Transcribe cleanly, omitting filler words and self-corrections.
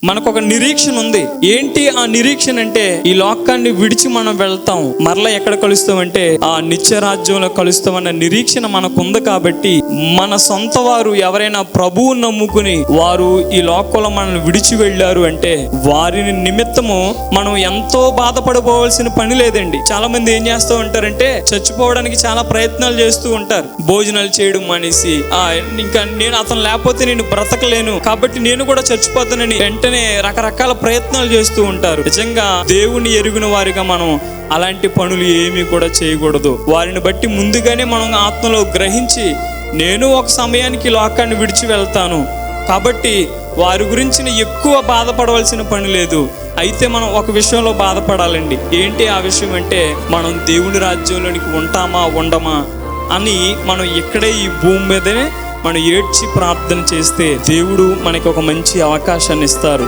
మనకు ఒక నిరీక్షణ ఉంది. ఏంటి ఆ నిరీక్షణ అంటే, ఈ లోకాన్ని విడిచి మనం వెళ్తాం, మరలా ఎక్కడ కలుస్తామంటే ఆ నిత్య రాజ్యంలో కలుస్తామన్న నిరీక్షణ మనకు ఉంది. కాబట్టి మన సొంత వారు ఎవరైనా ప్రభువు నమ్ముకుని వారు ఈ లోకంలో మనల్ని విడిచి వెళ్ళారు అంటే వారిని నిమిత్తము మనం ఎంతో బాధపడిపోవాల్సిన పని లేదండి. చాలా మంది ఏం చేస్తూ ఉంటారంటే చచ్చిపోవడానికి చాలా ప్రయత్నాలు చేస్తూ ఉంటారు. భోజనాలు చేయడం మానేసి, ఇంకా నేను అతను లేకపోతే నేను బ్రతకలేను కాబట్టి నేను కూడా చచ్చిపోతానని వెంటనే రకరకాల ప్రయత్నాలు చేస్తూ ఉంటారు. నిజంగా దేవుని ఎరిగిన వారిగా మనం అలాంటి పనులు ఏమీ కూడా చేయకూడదు. వారిని బట్టి ముందుగానే మనం ఆత్మలో గ్రహించి, నేను ఒక సమయానికి లోకాన్ని విడిచి వెళ్తాను కాబట్టి వారి గురించి ఎక్కువ బాధపడవలసిన పని లేదు. అయితే మనం ఒక విషయంలో బాధపడాలండి. ఏంటి ఆ విషయం అంటే, మనం దేవుని రాజ్యంలోనికి ఉంటామా ఉండమా అని మనం ఇక్కడే ఈ భూమి మీదనే మనం ఏడ్చి ప్రార్థన చేస్తే దేవుడు మనకి ఒక మంచి అవకాశాన్ని ఇస్తారు.